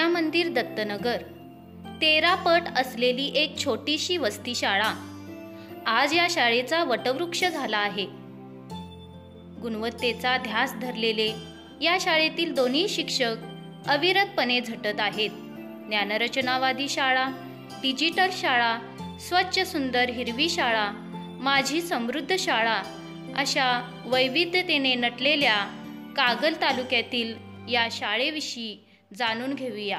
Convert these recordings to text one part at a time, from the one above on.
विद्या मंदिर दत्तनगर 13 पट असलेली एक छोटीशी वस्ती शाळा आज या शाळेचा वटवृक्ष झाला आहे। गुणवत्तेचा ध्यास धरलेले या शाळेतील दोन्ही शिक्षक अविरतपणे झटत आहेत। ज्ञानरचनावादी शाळा, डिजिटल शाळा, स्वच्छ सुंदर हिरवी शाळा, माझी समृद्ध शाळा अशा वैविध्यतेने नटलेल्या कागल तालुक्यातील या शाळेविषयी जाणून घेऊया।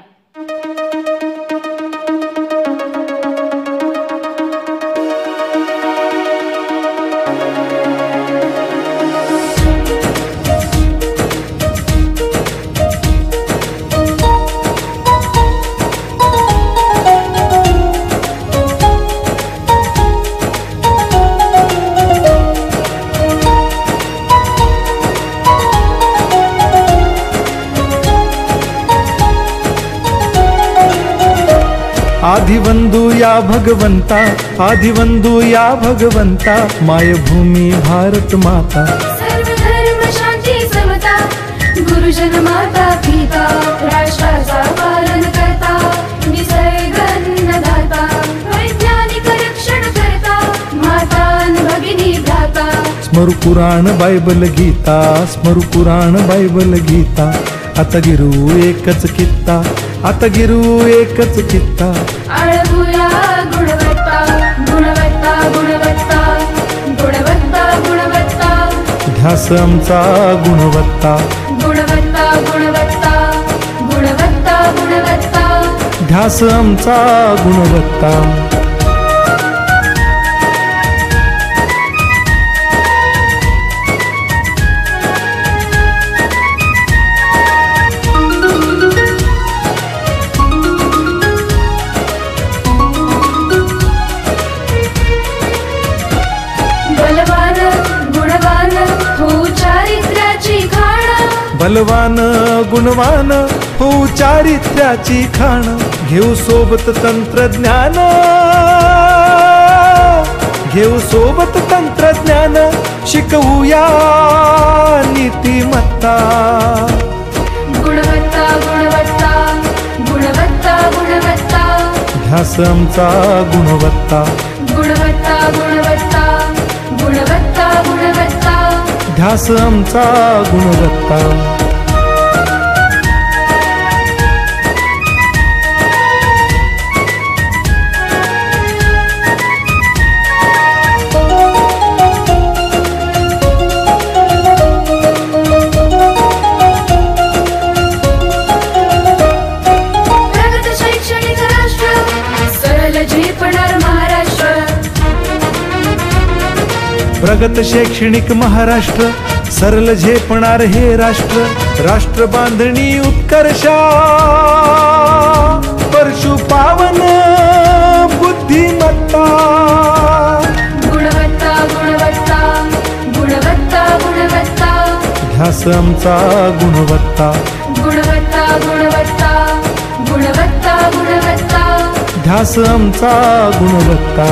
आदिवंदू या भगवंता, आदिवंदू या भगवंता, मायभूमी भारत माता, सर्व धर्म शांती समता, गुरुजन माता पिता, राष्ट्राचा पालन करता, निसर्ग अन्नदाता, वैज्ञानिक रक्षण करता, माता भगिनी भ्राता। स्मरू पुराण बायबल गीता, स्मरू पुराण बायबल गीता, आता गिरू एकच कित्ता, आता गिरू एकच कित्ता। आळवूया गुणवत्ता, गुणवत्ता, गुणवत्ता, गुणवत्ता, गुणवत्ता, ध्यास आमचा गुणवत्ता, गुणवत्ता, गुणवत्ता, गुणवत्ता, गुणवत्ता, ध्यास आमचा गुणवत्ता। बलवान गुणवान हो चारित्र्याची खाण, घेऊ सोबत तंत्रज्ञान, घेऊ सोबत तंत्रज्ञान, शिकवूया नीतिमत्ता। गुणवत्ता, गुणवत्ता, गुणवत्ता, गुणवत्ता, ध्यास आमचा गुणवत्ता, गुणवत्ता, गुणवत्ता, गुणवत्ता, गुणवत्ता, ध्यास आमचा गुणवत्ता। प्रगत शैक्षणिक राष्ट्र, सरल झेपणार महाराष्ट्र, प्रगत शैक्षणिक महाराष्ट्र, सरल झेपणार हे राष्ट्र, राष्ट्र बांधणी उत्कर्षा, परशु पावन बुद्धिमत्ता। गुणवत्ता, गुणवत्ता, गुणवत्ता, गुणवत्ता, ध्यास आमचा गुणवत्ता, गुणवत्ता, गुणवत्ता, गुणवत्ता, गुणवत्ता, ध्यास आमचा गुणवत्ता।